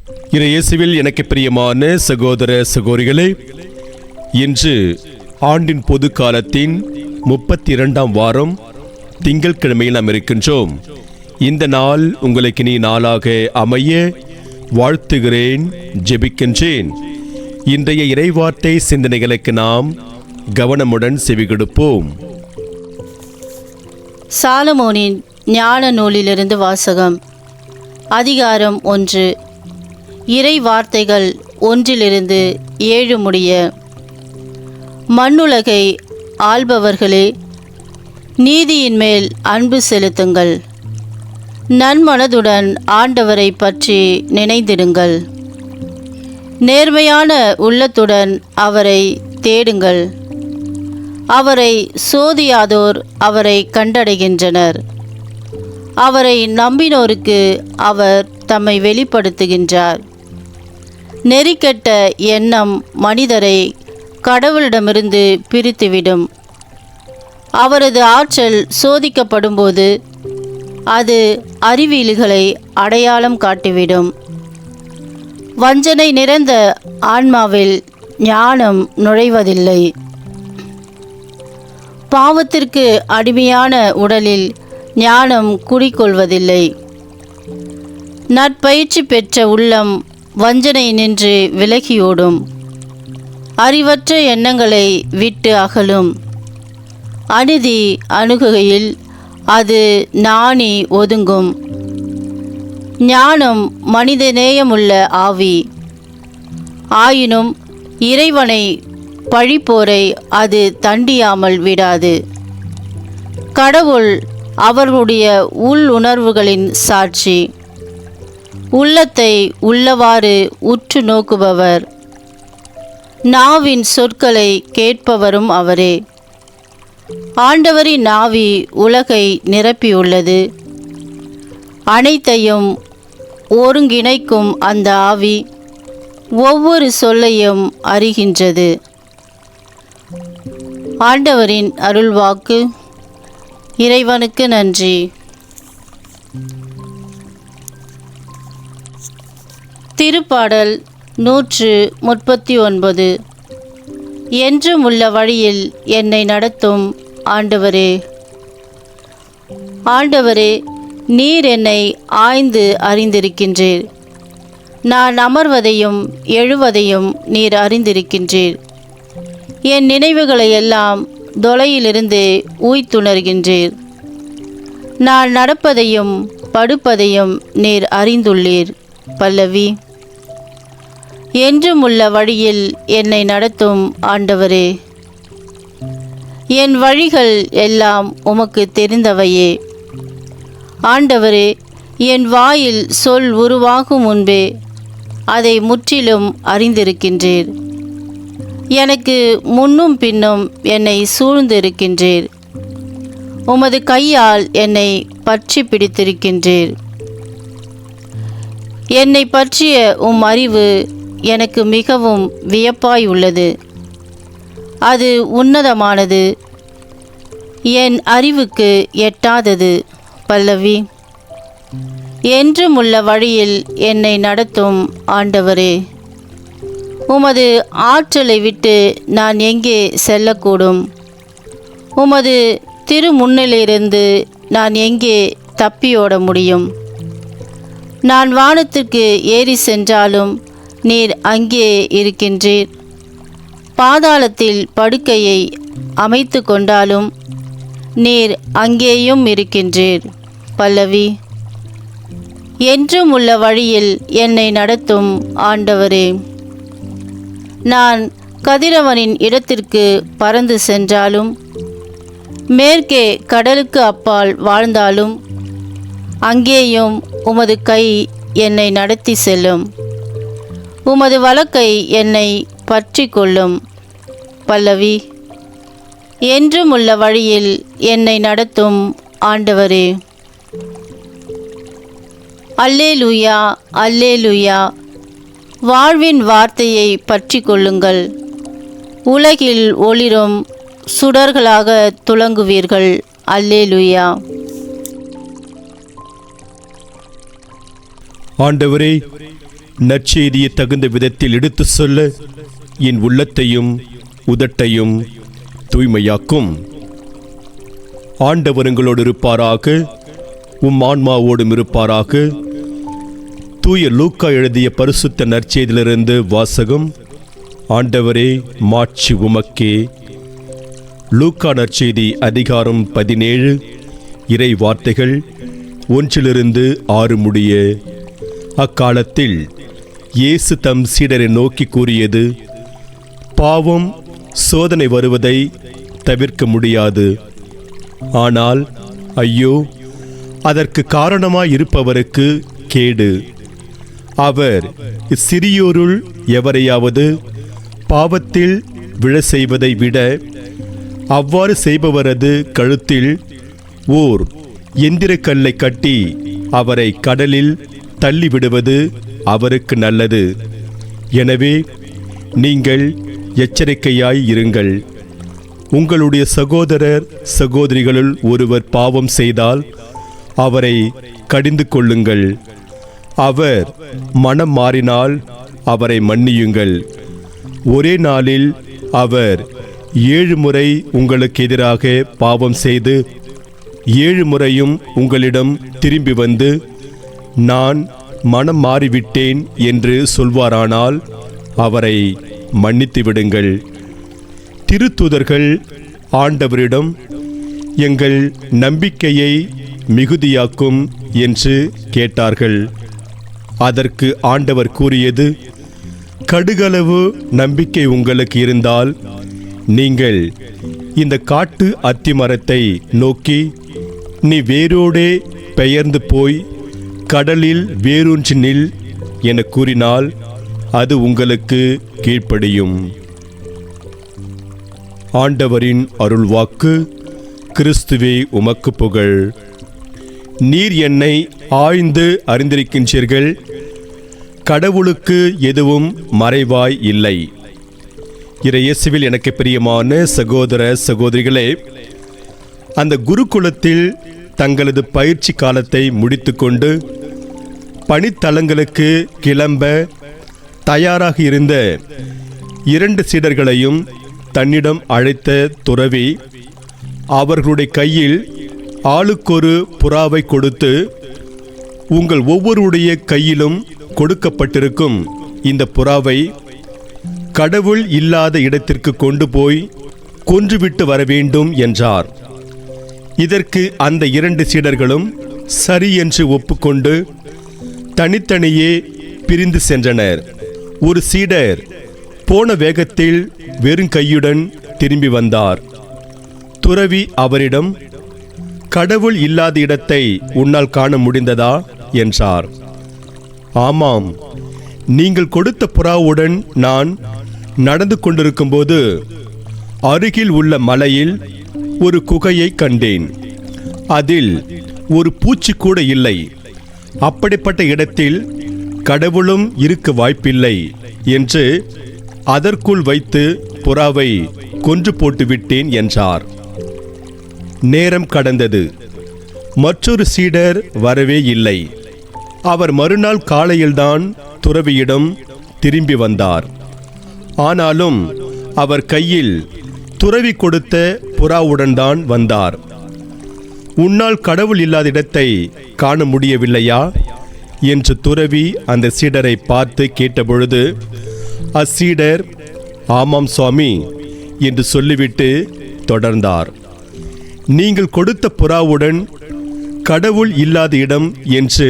இயேசுவில் எனக்கு பிரியமான சகோதர சகோதரிகளே, இன்று ஆண்டின் பொது காலத்தின் 32ஆம் வாரம் திங்கட்கிழமையில் நாம் இருக்கின்றோம். இந்த நாள் உங்களுக்கு இனி நாளாக அமைய வாழ்த்துகிறேன், ஜெபிக்கின்றேன். இன்றைய இறைவார்த்தை சிந்தனைகளுக்கு நாம் கவனமுடன் செவிகொடுப்போம். சாலமோனின் ஞான நூலிலிருந்து வாசகம். அதிகாரம் 1. இறை வார்த்தைகள் 1-7 முடிய. மண்ணுலகை ஆள்பவர்களே, நீதியின் மேல் அன்பு செலுத்துங்கள். நன்மனதுடன் ஆண்டவரை பற்றி நினைந்திடுங்கள். நேர்மையான உள்ளத்துடன் அவரை தேடுங்கள். அவரை சோதியாதோர் அவரை கண்டடைகின்றனர். அவரை நம்பினோருக்கு அவர் தம்மை வெளிப்படுத்துகின்றார். நெறிக்கெட்ட எண்ணம் மனிதரை கடவுளிடமிருந்து பிரித்துவிடும். அவரது ஆற்றல் சோதிக்கப்படும்போது அது அறிவியல்களை அடையாளம் காட்டிவிடும். வஞ்சனை நிறைந்த ஆன்மாவில் ஞானம் நுழைவதில்லை. பாவத்திற்கு அடிமையான உடலில் ஞானம் குடிக்கொள்வதில்லை. நற்பயிற்சி பெற்ற உள்ளம் வஞ்சனை நின்று விலகியோடும். அறிவற்ற எண்ணங்களை விட்டு அகலும். அநீதி அணுகுகையில் அது நாணி ஒதுங்கும். ஞானம் மனிதநேயமுள்ள ஆவி. ஆயினும் இறைவனை பழிப்போரை அது தண்டியாமல் விடாது. கடவுள் அவர்களுடைய உள்ளுணர்வுகளின் சாட்சி. உள்ளத்தை உள்ளவாறு உற்று நோக்குபவர். நாவின் சொற்களை கேட்பவரும் அவரே. ஆண்டவரின் நாவி உலகை நிரப்பியுள்ளது. அனைத்தையும் ஒருங்கிணைக்கும் அந்த ஆவி ஒவ்வொரு சொல்லையும் அறிகின்றது. ஆண்டவரின் அருள்வாக்கு. இறைவனுக்கு நன்றி. திருப்பாடல் 139. என்றும் உள்ள வழியில் என்னை நடத்தும் ஆண்டவரே. ஆண்டவரே, நீர் என்னை ஆய்ந்து அறிந்திருக்கின்றீர். நான் அமர்வதையும் எழுவதையும் நீர் அறிந்திருக்கின்றீர். என் நினைவுகளை எல்லாம் தொலையிலிருந்து ஊய்த்துணர்கின்றீர். நான் நடப்பதையும் படுப்பதையும் நீர் அறிந்துள்ளீர். பல்லவி. என்றும் உள்ள வழியில் என்னை நடத்தும் ஆண்டவரே. என் வழிகள் எல்லாம் உமக்கு தெரிந்தவையே. ஆண்டவரே, என் வாயில் சொல் உருவாகும் முன்பே அதை முற்றிலும் அறிந்திருக்கின்றீர். எனக்கு முன்னும் பின்னும் என்னை சூழ்ந்திருக்கின்றீர். உமது கையால் என்னை பற்றி பிடித்திருக்கின்றீர். என்னை பற்றிய உம் அறிவு எனக்கு மிகவும் வியப்பாய் உள்ளது. அது உன்னதமானது, என் அறிவுக்கு எட்டாதது. பல்லவி. என்றும் உள்ள வழியில் என்னை நடத்தும் ஆண்டவரே. உமது ஆற்றலை விட்டு நான் எங்கே செல்லக்கூடும்? உமது திருமுன்னிலிருந்து நான் எங்கே தப்பியோட முடியும்? நான் வானத்திற்கு ஏறி சென்றாலும் நீர் அங்கே இருக்கின்றீர். பாதாளத்தில் படுக்கையை அமைத்து கொண்டாலும் நீர் அங்கேயும் இருக்கின்றீர். பல்லவி. என்றும் உள்ள வழியில் என்னை நடத்தும் ஆண்டவரே. நான் கதிரவனின் இடத்திற்கு பறந்து சென்றாலும், மேற்கே கடலுக்கு அப்பால் வாழ்ந்தாலும், அங்கேயும் உமது கை என்னை நடத்தி செல்லும். உமது வலக்கை என்னை பற்றி கொள்ளும். பல்லவி. என்றும் உள்ள வழியில் என்னை நடத்தும் ஆண்டவரே. அல்லேலூயா, அல்லேலூயா. வாழ்வின் வார்த்தையை பற்றி கொள்ளுங்கள். உலகில் ஒளிரும் சுடர்களாக துலங்குவீர்கள். அல்லேலூயா. ஆண்டவரே, நற்செய்தியை தகுந்த விதத்தில் எடுத்து சொல்ல என் உள்ளத்தையும் உதட்டையும் தூய்மையாக்கும். ஆண்டவர் உங்களோடு இருப்பாராக, உம் ஆன்மாவோடும் இருப்பாராக. தூய லூக்கா எழுதிய பரிசுத்த நற்செய்தியிலிருந்து வாசகம். ஆண்டவரே, மாட்சி உமக்கே. லூக்கா நற்செய்தி அதிகாரம் 17, இறை வார்த்தைகள் 1-6 முடிய. அக்காலத்தில் இயேசு தம் சீடரை நோக்கி கூறியது: பாவம் சோதனை வருவதை தவிர்க்க முடியாது. ஆனால் ஐயோ, அதற்கு காரணமாய் இருப்பவருக்கு கேடு. அவர் சிறியோருள் எவரையாவது பாவத்தில் விழ செய்வதை விட அவ்வாறு செய்பவரது கழுத்தில் ஓர் எந்திரக்கல்லை கட்டி அவரை கடலில் தள்ளிவிடுவது அவருக்கு நல்லது. எனவே நீங்கள் எச்சரிக்கையாய் இருங்கள். உங்களுடைய சகோதரர் சகோதரிகளுள் ஒருவர் பாவம் செய்தால் அவரை கடிந்து கொள்ளுங்கள். அவர் மனம் மாறினால் அவரை மன்னியுங்கள். ஒரே நாளில் அவர் 7 முறை உங்களுக்கு எதிராக பாவம் செய்து 7 முறையும் உங்களிடம் திரும்பி வந்து நான் மனம் மாறிவிட்டேன் என்று சொல்வாரானால் அவரை மன்னித்து விடுங்கள். திருத்தூதர்கள் ஆண்டவரிடம் எங்கள் நம்பிக்கையை மிகுதியாக்கும் என்று கேட்டார்கள். அதற்கு ஆண்டவர் கூறியது: கடுகளவு நம்பிக்கை உங்களுக்கு இருந்தால் நீங்கள் இந்த காட்டு அத்திமரத்தை நோக்கி, நீ வேரோடே பெயர்ந்து போய் கடலில் வேரூன்றி நில் என கூறினால் அது உங்களுக்கு கீழ்ப்படியும். ஆண்டவரின் அருள்வாக்கு. கிறிஸ்துவே உமக்கு புகழ். நீர் என்னை ஆய்ந்து அறிந்திருக்கின்றீர்கள். கடவுளுக்கு எதுவும் மறைவாய் இல்லை. இயேசுவில் எனக்கு பிரியமான சகோதர சகோதரிகளே, அந்த குருகுலத்தில் தங்களது பயிற்சி காலத்தை முடித்துக்கொண்டு பணித்தலங்களுக்கு கிளம்ப தயாராக இருந்த 2 சீடர்களையும் தன்னிடம் அழைத்த துறவி அவர்களுடைய கையில் ஆளுக்கொரு புறாவை கொடுத்து, உங்கள் ஒவ்வொருடைய கையிலும் கொடுக்கப்பட்டிருக்கும் இந்த புறாவை கடவுள் இல்லாத இடத்திற்கு கொண்டு போய் கொன்றுவிட்டு வர வேண்டும் என்றார். இதற்கு அந்த 2 சீடர்களும் சரி என்று ஒப்புக்கொண்டு தனித்தனியே பிரிந்து சென்றனர். ஒரு சீடர் போன வேகத்தில் வெறும் கையுடன் திரும்பி வந்தார். துறவி அவரிடம், கடவுள் இல்லாத இடத்தை உன்னால் காண முடிந்ததா என்றார். ஆமாம், நீங்கள் கொடுத்த புறாவுடன் நான் நடந்து கொண்டிருக்கும்போது அருகில் உள்ள மலையில் ஒரு குகையை கண்டேன். அதில் ஒரு பூச்சி கூட இல்லை. அப்படிப்பட்ட இடத்தில் கடவுளும் இருக்க வாய்ப்பில்லை என்று அதற்குள் வைத்து புறாவை கொன்று போட்டுவிட்டேன் என்றார். நேரம் கடந்தது. மற்றொரு சீடர் வரவே இல்லை. அவர் மறுநாள் காலையில்தான் துறவியிடம் திரும்பி வந்தார். ஆனாலும் அவர் கையில் துறவி கொடுத்த புறாவுடன் தான் வந்தார். உன்னால் கடவுள் இல்லாத இடத்தை காண முடியவில்லையா என்று துறவி அந்த சீடரை பார்த்து கேட்டபொழுது அச்சீடர் ஆமாம் சுவாமி என்று சொல்லிவிட்டு தொடர்ந்தார். நீங்கள் கொடுத்த புறாவுடன் கடவுள் இல்லாத இடம் என்று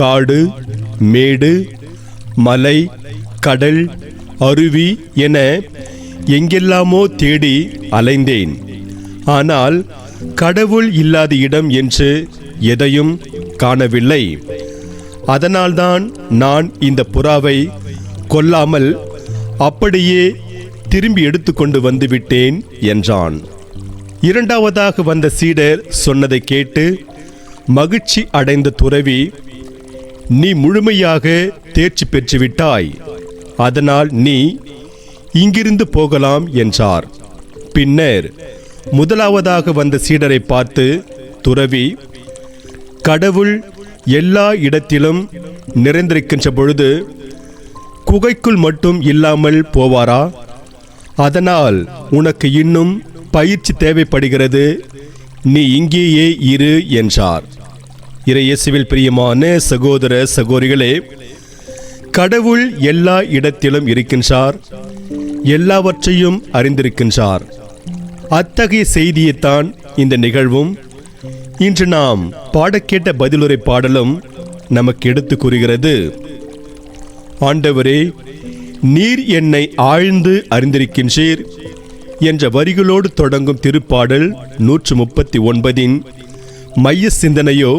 காடு, மேடு, மலை, கடல், அருவி என எங்கெல்லாமோ தேடி அலைந்தேன். ஆனால் கடவுள் இல்லாத இடம் என்று எதையும் காணவில்லை. அதனால்தான் நான் இந்த புறாவை கொல்லாமல் அப்படியே திரும்பி எடுத்துக்கொண்டு வந்துவிட்டேன் என்றான். இரண்டாவதாக வந்த சீடர் சொன்னதை கேட்டு மகிழ்ச்சி அடைந்த துறவி, நீ முழுமையாக தேர்ச்சி பெற்றுவிட்டாய், அதனால் நீ இங்கிருந்து போகலாம் என்றார். பின்னர் முதலாவதாக வந்த சீடரை பார்த்து துறவி, கடவுள் எல்லா இடத்திலும் நிறைந்திருக்கின்ற பொழுது குகைக்குள் மட்டும் இல்லாமல் போவாரா? அதனால் உனக்கு இன்னும் பயிற்சி தேவைப்படுகிறது, நீ இங்கேயே இரு என்றார். இறையேசுவில் பிரியமான சகோதர சகோதரிகளே, கடவுள் எல்லா இடத்திலும் இருக்கின்றார், எல்லாவற்றையும் அறிந்திருக்கின்றார். அத்தகைய செய்தியைத்தான் இந்த நிகழ்வும் இன்று நாம் பாடக்கேட்ட பதிலுரை பாடலும் நமக்கு எடுத்து கூறுகிறது. ஆண்டவரே, நீர் என்னை ஆழ்ந்து அறிந்திருக்கின்றீர் என்ற வரிகளோடு தொடங்கும் திருப்பாடல் 139 மைய சிந்தனையோ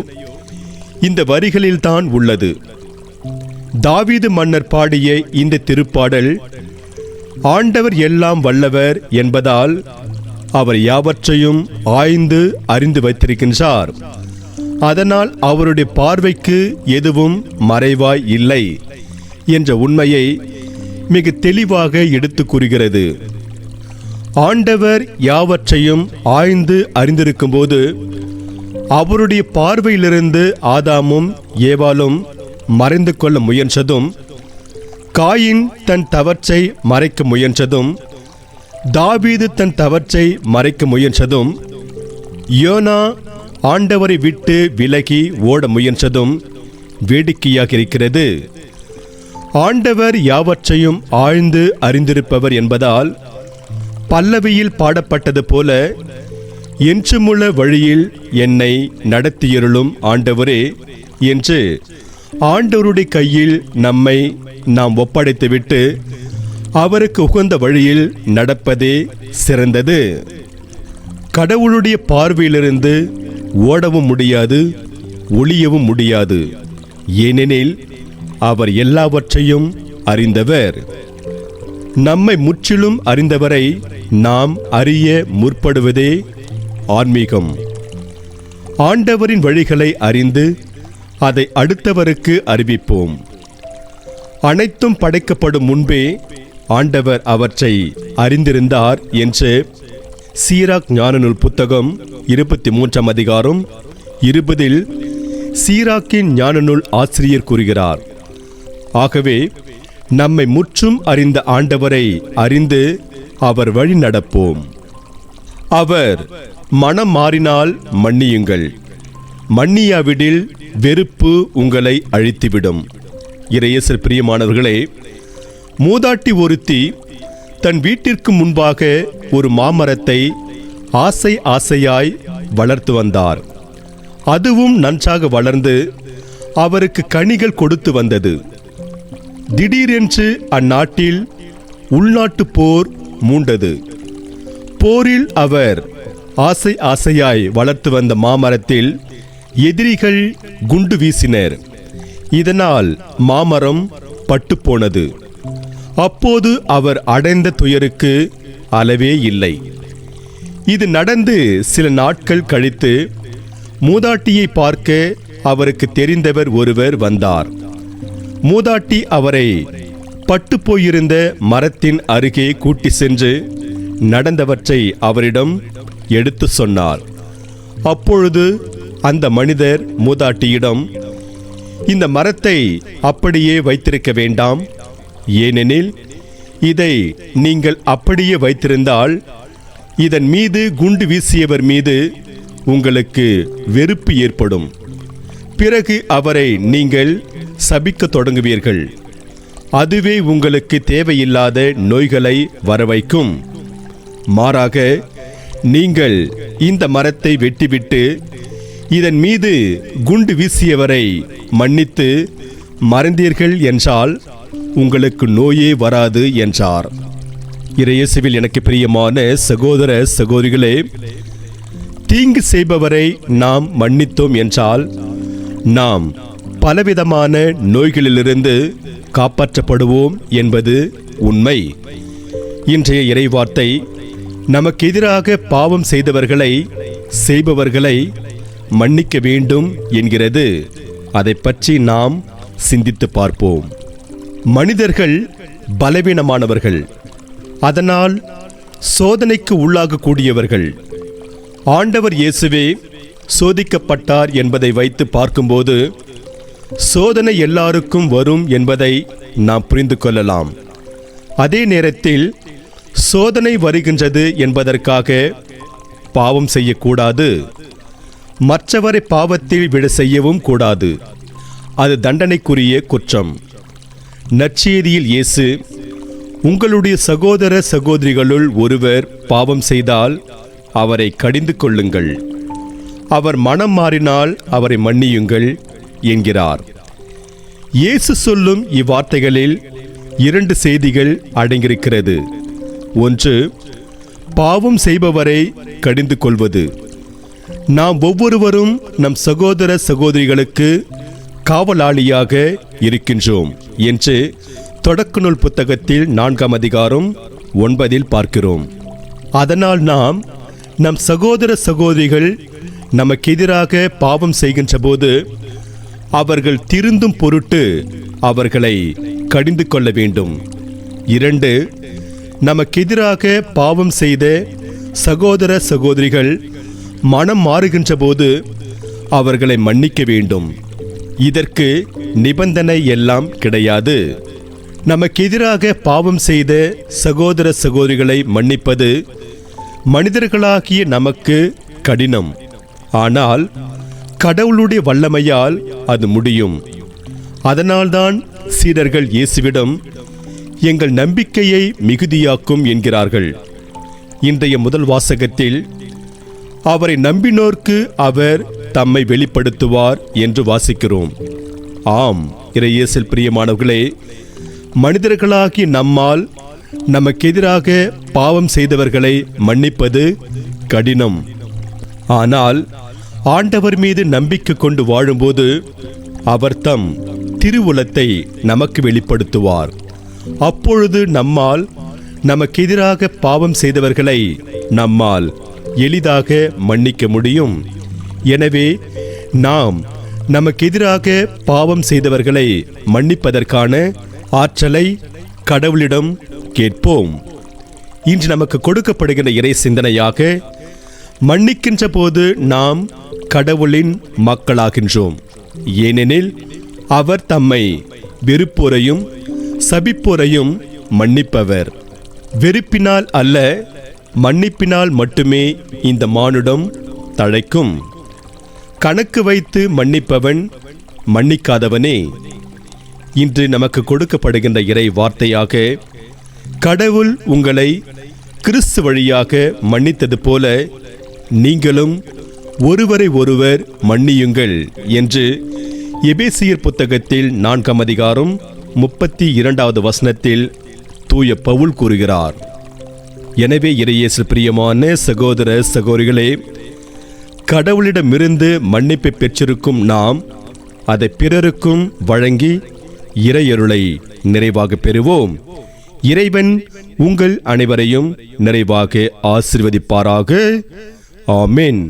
இந்த வரிகளில்தான் உள்ளது. தாவீது மன்னர் பாடிய இந்த திருப்பாடல் ஆண்டவர் எல்லாம் வல்லவர் என்பதால் அவர் யாவற்றையும் ஆய்ந்து அறிந்து வைத்திருக்கின்றார். அதனால் அவருடைய பார்வைக்கு எதுவும் மறைவாய் இல்லை என்ற உண்மையை மிக தெளிவாக எடுத்து கூறுகிறது. ஆண்டவர் யாவற்றையும் ஆய்ந்து அறிந்திருக்கும் போது அவருடைய பார்வையிலிருந்து ஆதாமும் ஏவாளும் மறைந்து கொள்ள முயன்றதும், காயின் தன் தவற்றை மறைக்க முயன்றதும், தாவீது தன் தவற்றை மறைக்க முயன்றதும், யோனா ஆண்டவரை விட்டு விலகி ஓட முயன்றதும் வேடிக்கையாக இருக்கிறது. ஆண்டவர் யாவற்றையும் ஆழ்ந்து அறிந்திருப்பவர் என்பதால் பல்லவியில் பாடப்பட்டது போல, என்றுமுள்ள வழியில் என்னை நடத்தியருளும் ஆண்டவரே என்று ஆண்டவருடைய கையில் நம்மை நாம் ஒப்படைத்துவிட்டு அவருக்கு உகந்த வழியில் நடப்பதே சிறந்தது. கடவுளுடைய பார்வையிலிருந்து ஓடவும் முடியாது, ஒளியவும் முடியாது. ஏனெனில் அவர் எல்லாவற்றையும் அறிந்தவர். நம்மை முற்றிலும் அறிந்தவரை நாம் அறிய முற்படுவதே ஆன்மீகம். ஆண்டவரின் வழிகளை அறிந்து அதை அடுத்தவருக்கு அறிவிப்போம். அனைத்தும் படைக்கப்படும் முன்பே ஆண்டவர் அவற்றை அறிந்திருந்தார் என்று சீராக் ஞானநூல் புத்தகம் 23 அதிகாரம் 20 சீராக்கின் ஞானநூல் ஆசிரியர் கூறுகிறார். ஆகவே நம்மை முற்றும் அறிந்த ஆண்டவரை அறிந்து அவர் வழி நடப்போம். அவர் மனம் மாறினால் மன்னியுங்கள், மன்னியாவிடில் வெறுப்பு உங்களை அழித்துவிடும். இறையேசுவில் பிரியமானவர்களே, மூதாட்டி ஒருத்தி தன் வீட்டிற்கு முன்பாக ஒரு மாமரத்தை ஆசை ஆசையாய் வளர்த்து வந்தார். அதுவும் நன்றாக வளர்ந்து அவருக்கு கனிகள் கொடுத்து வந்தது. திடீரென்று அந்நாட்டில் உள்நாட்டு போர் மூண்டது. போரில் அவர் ஆசை ஆசையாய் வளர்த்து வந்த மாமரத்தில் எதிரிகள் குண்டு வீசினர். இதனால் மாமரம் பட்டுப்போனது. அப்போது அவர் அடைந்த துயருக்கு அளவே இல்லை. இது நடந்து சில நாட்கள் கழித்து மூதாட்டியை பார்க்க அவருக்கு தெரிந்தவர் ஒருவர் வந்தார். மூதாட்டி அவரை பட்டு போயிருந்த மரத்தின் அருகே கூட்டி சென்று நடந்தவற்றை அவரிடம் எடுத்து சொன்னார். அப்பொழுது அந்த மனிதர் மூதாட்டியிடம், இந்த மரத்தை அப்படியே வைத்திருக்க வேண்டாம், ஏனெனில் இதை நீங்கள் அப்படியே வைத்திருந்தால் இதன் மீது குண்டு வீசியவர் மீது உங்களுக்கு வெறுப்பு ஏற்படும். பிறகு அவரை நீங்கள் சபிக்க தொடங்குவீர்கள். அதுவே உங்களுக்கு தேவையில்லாத நோய்களை வரவைக்கும். மாறாக நீங்கள் இந்த மரத்தை வெட்டிவிட்டு இதன் மீது குண்டு வீசியவரை மன்னித்து மறந்தீர்கள் என்றால் உங்களுக்கு நோயே வராது என்றார். இறையேசுவில் எனக்கு பிரியமான சகோதர சகோதரிகளே, தீங்கு செய்பவரை நாம் மன்னித்தோம் என்றால் நாம் பலவிதமான நோய்களிலிருந்து காப்பாற்றப்படுவோம் என்பது உண்மை. இன்றைய இறைவார்த்தை நமக்கு எதிராக பாவம் செய்பவர்களை மன்னிக்க வேண்டும் என்கிறது. அதை பற்றி நாம் சிந்தித்து பார்ப்போம். மனிதர்கள் பலவீனமானவர்கள், அதனால் சோதனைக்கு உள்ளாகக்கூடியவர்கள். ஆண்டவர் இயேசுவே சோதிக்கப்பட்டார் என்பதை வைத்து பார்க்கும்போது சோதனை எல்லாருக்கும் வரும் என்பதை நாம் புரிந்து கொள்ளலாம். அதே நேரத்தில் சோதனை வருகின்றது என்பதற்காக பாவம் செய்யக்கூடாது. மற்றவரை பாவத்தில் விட செய்யவும் கூடாது. அது தண்டனைக்குரிய குற்றம். நற்செய்தியில் இயேசு, உங்களுடைய சகோதர சகோதரிகளுள் ஒருவர் பாவம் செய்தால் அவரை கடிந்து கொள்ளுங்கள், அவர் மனம் மாறினால் அவரை மன்னியுங்கள் என்கிறார். இயேசு சொல்லும் இவ்வார்த்தைகளில் 2 செய்திகள் அடங்கியிருக்கிறது. ஒன்று, பாவம் செய்பவரை கடிந்து கொள்வது. நாம் ஒவ்வொருவரும் நம் சகோதர சகோதரிகளுக்கு காவலாளியாக இருக்கின்றோம் என்று தொடக்க நூல் புத்தகத்தில் 4ஆம் அதிகாரம் 9 பார்க்கிறோம். அதனால் நாம் நம் சகோதர சகோதரிகள் நமக்கு எதிராக பாவம் செய்கின்ற போது அவர்கள் திருந்தும் பொருட்டு அவர்களை கடிந்து கொள்ள வேண்டும். 2, நமக்கு எதிராக பாவம் செய்த சகோதர சகோதரிகள் மனம் மாறுகின்ற போது அவர்களை மன்னிக்க வேண்டும். இதற்கு நிபந்தனை எல்லாம் கிடையாது. நமக்கு எதிராக பாவம் செய்த சகோதர சகோதரிகளை மன்னிப்பது மனிதர்களாகிய நமக்கு கடினம். ஆனால் கடவுளுடைய வல்லமையால் அது முடியும். அதனால்தான் சீடர்கள் இயேசுவிடம், எங்கள் நம்பிக்கையை மிகுதியாக்கும் என்கிறார்கள். இன்றைய முதல் வாசகத்தில் அவரை நம்பினோர்க்கு அவர் தம்மை வெளிப்படுத்துவார் என்று வாசிக்கிறோம். ஆம், இறையேசில் பிரியமானவர்களே, மனிதர்களாகி நம்மால் நமக்கு எதிராக பாவம் செய்தவர்களை மன்னிப்பது கடினம். ஆனால் ஆண்டவர் மீது நம்பிக்கை கொண்டு வாழும்போது அவர் தம் திருவுளத்தை நமக்கு வெளிப்படுத்துவார். அப்பொழுது நம்மால் நமக்கு எதிராக பாவம் செய்தவர்களை நம்மால் எளிதாக மன்னிக்க முடியும். எனவே நாம் நமக்கு எதிராக பாவம் செய்தவர்களை மன்னிப்பதற்கான ஆற்றலை கடவுளிடம் கேட்போம். இன்று நமக்கு கொடுக்கப்படுகின்ற இறை சிந்தனையாக, மன்னிக்கின்ற போது நாம் கடவுளின் மக்களாகின்றோம். ஏனெனில் அவர் தம்மை வெறுப்போரையும் சபிப்போரையும் மன்னிப்பவர். வெறுப்பினால் அல்ல, மன்னிப்பினால் மட்டுமே இந்த மானுடம் தழைக்கும். கணக்கு வைத்து மன்னிப்பவன் மன்னிக்காதவனே. இன்று நமக்கு கொடுக்கப்படுகின்ற இறை வார்த்தையாக, கடவுள் உங்களை கிறிஸ்து வழியாக மன்னித்தது போல நீங்களும் ஒருவரை ஒருவர் மன்னியுங்கள் என்று எபேசியர் புத்தகத்தில் 4ஆம் அதிகாரம் 32வது வசனத்தில் தூய பவுல் கூறுகிறார். எனவே இறையேசு பிரியமான சகோதர சகோதரிகளே, கடவுளிடமிருந்து மன்னிப்பை பெற்றிருக்கும் நாம் அதை பிறருக்கும் வழங்கி இறையருளை நிறைவாக பெறுவோம். இறைவன் உங்கள் அனைவரையும் நிறைவாக ஆசீர்வதிப்பாராக. ஆமென்.